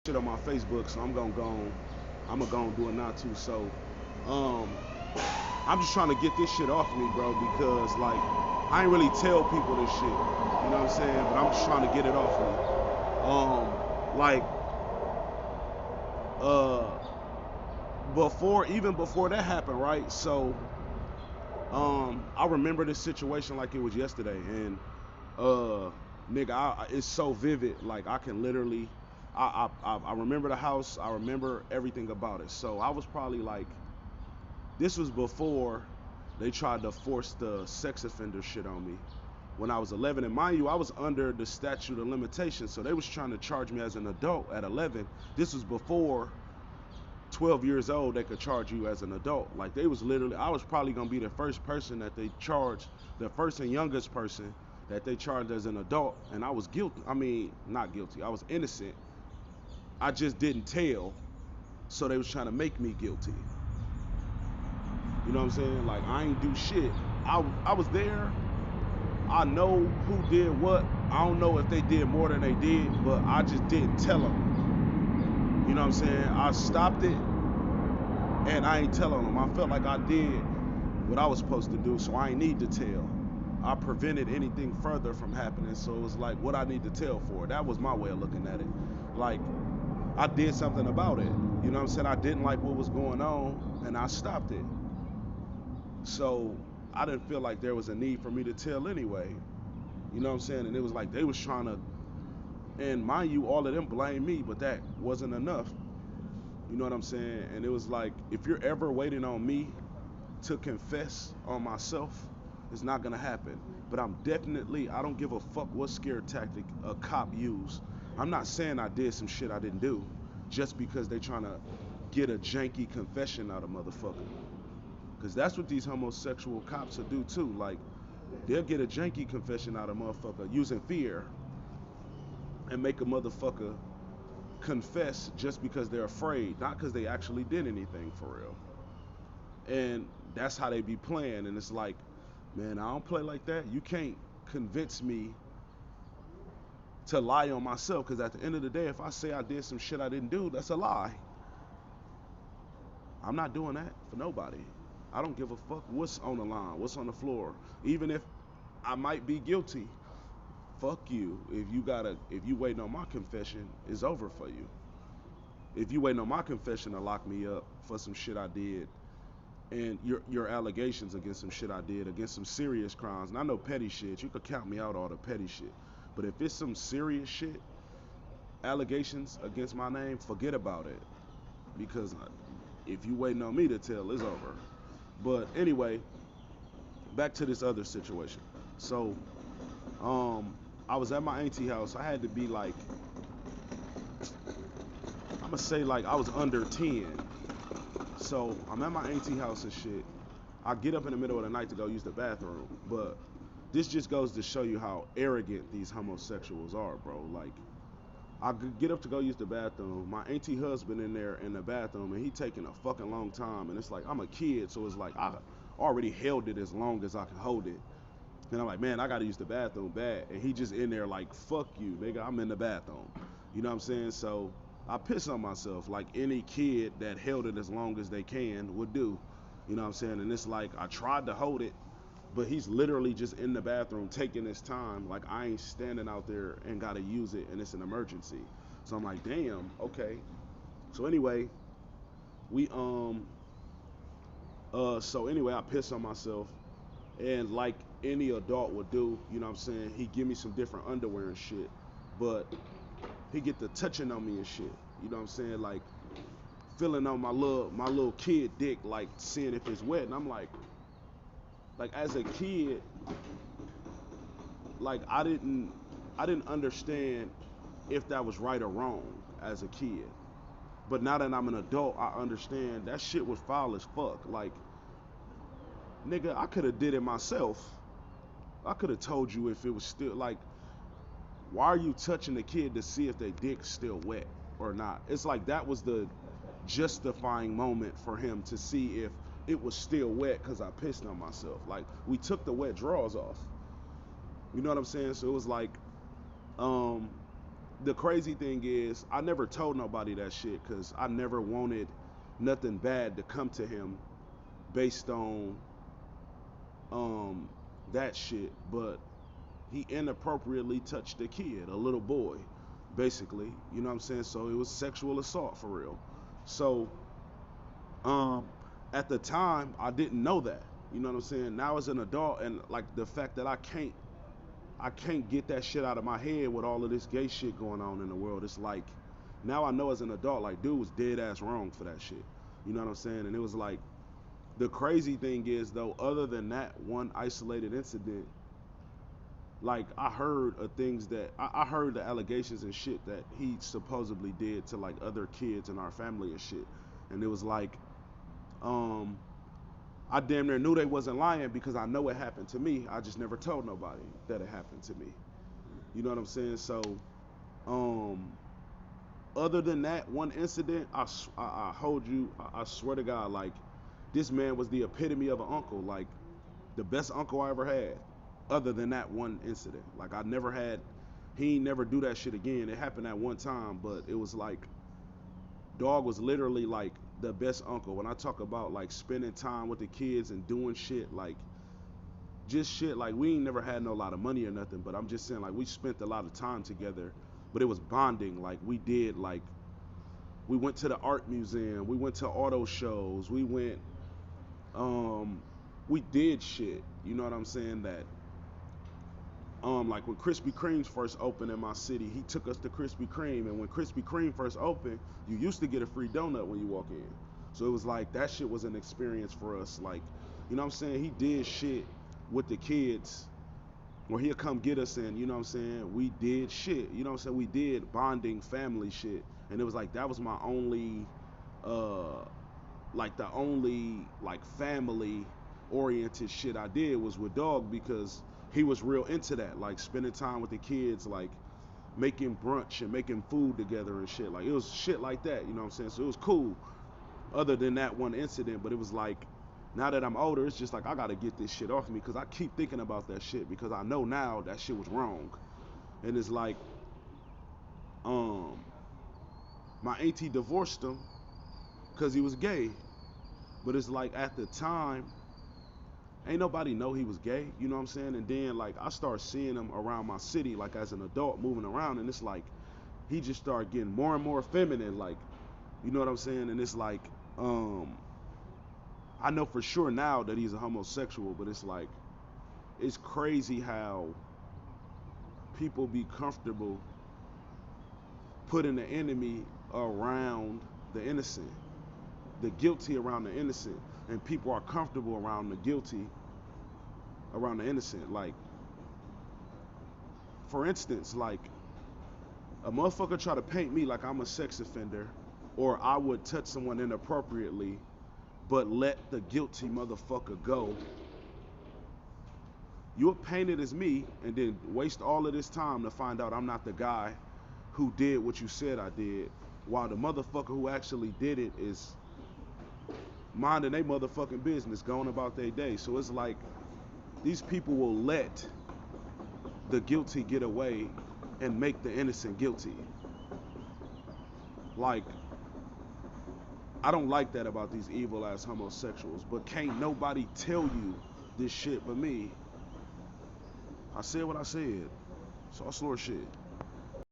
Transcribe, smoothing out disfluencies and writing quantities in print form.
shit on my Facebook, so I'm gonna go and do it now too. So, um, I'm just trying to get this shit off me, bro, because like I ain't really tell people this shit. You know what I'm saying? But I'm just trying to get it off me. Like uh, even before that happened, right? So, I remember this situation like it was yesterday, and nigga, it's so vivid. Like I can literally, I remember the house. I remember everything about it. So I was probably like, this was before they tried to force the sex offender shit on me. When I was 11, and mind you, I was under the statute of limitations, so they was trying to charge me as an adult at 11. This was before 12 years old they could charge you as an adult. Like they was literally, I was probably gonna be the first person that they charged, the first and youngest person that they charged as an adult, and I was guilty. I mean, not guilty. I was innocent. I just didn't tell, so they was trying to make me guilty. You know what I'm saying? Like I ain't do shit. I was there. I know who did what. I don't know if they did more than they did, but I just didn't tell them. You know what I'm saying? I stopped it and I ain't telling them. I felt like I did what I was supposed to do, so I ain't need to tell. I prevented anything further from happening, so it was like what I need to tell for. That was my way of looking at it. Like I did something about it. You know what I'm saying? I didn't like what was going on and I stopped it. So I didn't feel like there was a need for me to tell anyway. You know what I'm saying? And it was like they was trying to, and mind you, all of them blame me, but that wasn't enough. You know what I'm saying? And it was like, if you're ever waiting on me to confess on myself, it's not gonna happen. But I don't give a fuck what scare tactic a cop use. I'm not saying I did some shit I didn't do just because they trying to get a janky confession out of motherfucker. Cause that's what these homosexual cops will do too. Like, they'll get a janky confession out of motherfucker using fear and make a motherfucker confess just because they're afraid, not because they actually did anything for real. And that's how they be playing. And it's like, man, I don't play like that. You can't convince me to lie on myself, because at the end of the day, if I say I did some shit I didn't do, that's a lie. I'm not doing that for nobody. I don't give a fuck what's on the line, what's on the floor. Even if I might be guilty, fuck you. If you waiting on my confession, it's over for you. If you waiting on my confession to lock me up for some shit I did, and your allegations against some shit I did, against some serious crimes, and I know petty shit, you could count me out all the petty shit. But if it's some serious shit, allegations against my name, forget about it. Because if you waiting on me to tell, it's over. But anyway, back to this other situation. So, um, I was at my auntie house. I had to be like, I'm gonna say like I was under 10. So I'm at my auntie house and shit. I get up in the middle of the night to go use the bathroom, but this just goes to show you how arrogant these homosexuals are, bro. Like, I get up to go use the bathroom. My auntie husband in there in the bathroom, and he taking a fucking long time. And it's like I'm a kid, so it's like I already held it as long as I can hold it. And I'm like, man, I gotta use the bathroom bad. And he just in there like, fuck you, nigga, I'm in the bathroom. You know what I'm saying? So I piss on myself like any kid that held it as long as they can would do. You know what I'm saying? And it's like I tried to hold it, but he's literally just in the bathroom taking his time. Like I ain't standing out there and gotta use it and it's an emergency. So I'm like, damn, okay. So anyway, we so anyway, I piss on myself, and like any adult would do, you know what I'm saying? He give me some different underwear and shit, but he get the touching on me and shit. You know what I'm saying? Like feeling on my little kid dick, like seeing if it's wet, and I'm like as a kid, like I didn't understand if that was right or wrong as a kid. But now that I'm an adult, I understand that shit was foul as fuck. Like, nigga, I could have did it myself. I could have told you if it was still like, why are you touching the kid to see if their dick's still wet or not? It's like that was the justifying moment for him to see if it was still wet because I pissed on myself. Like we took the wet drawers off. You know what I'm saying? So it was like, um, the crazy thing is, I never told nobody that shit because I never wanted nothing bad to come to him based on um that shit. But he inappropriately touched a kid, a little boy, basically. You know what I'm saying? So it was sexual assault for real. So um at the time I didn't know that. You know what I'm saying? Now as an adult, and like the fact that I can't get that shit out of my head with all of this gay shit going on in the world. It's like now I know as an adult, like dude was dead ass wrong for that shit. You know what I'm saying? And it was like the crazy thing is though, other than that one isolated incident, like I heard of things that I heard the allegations and shit that he supposedly did to like other kids in our family and shit. And it was like, um, I damn near knew they wasn't lying because I know it happened to me. I just never told nobody that it happened to me. You know what I'm saying? So, um, other than that one incident, I hold you, I swear to God, like this man was the epitome of an uncle, like the best uncle I ever had. Other than that one incident, like I never had, he ain't never do that shit again. It happened at one time, but it was like dog was literally like the best uncle. When I talk about like spending time with the kids and doing shit, like just shit, like we ain't never had no lot of money or nothing, but I'm just saying like we spent a lot of time together, but it was bonding. Like we did, like we went to the art museum, we went to auto shows, we went, um we did shit, you know what I'm saying, that like when Krispy Kreme's first opened in my city, he took us to Krispy Kreme, and when Krispy Kreme first opened, you used to get a free donut when you walk in. So it was like that shit was an experience for us. Like, you know what I'm saying? He did shit with the kids, or he'll come get us, and you know what I'm saying? We did shit. You know what I'm saying? We did bonding family shit, and it was like that was my only, uh, like the only like family oriented shit I did was with dog because he was real into that, like spending time with the kids, like making brunch and making food together and shit. Like it was shit like that, you know what I'm saying? So it was cool other than that one incident, but it was like now that I'm older, it's just like I gotta get this shit off me because I keep thinking about that shit because I know now that shit was wrong. And it's like um my auntie divorced him because he was gay, but it's like at the time ain't nobody know he was gay, you know what I'm saying? And then like I start seeing him around my city, like as an adult moving around, and it's like he just started getting more and more feminine, like you know what I'm saying? And it's like, um, I know for sure now that he's a homosexual, but it's like it's crazy how people be comfortable putting the enemy around the innocent, the guilty around the innocent, and people are comfortable around the guilty around the innocent. Like, for instance, like a motherfucker try to paint me like I'm a sex offender or I would touch someone inappropriately, but let the guilty motherfucker go. You'll paint it as me and then waste all of this time to find out I'm not the guy who did what you said I did, while the motherfucker who actually did it is minding they motherfucking business, going about their day. So it's like these people will let the guilty get away and make the innocent guilty. Like, I don't like that about these evil ass homosexuals, but can't nobody tell you this shit but me. I said what I said. So I slur shit.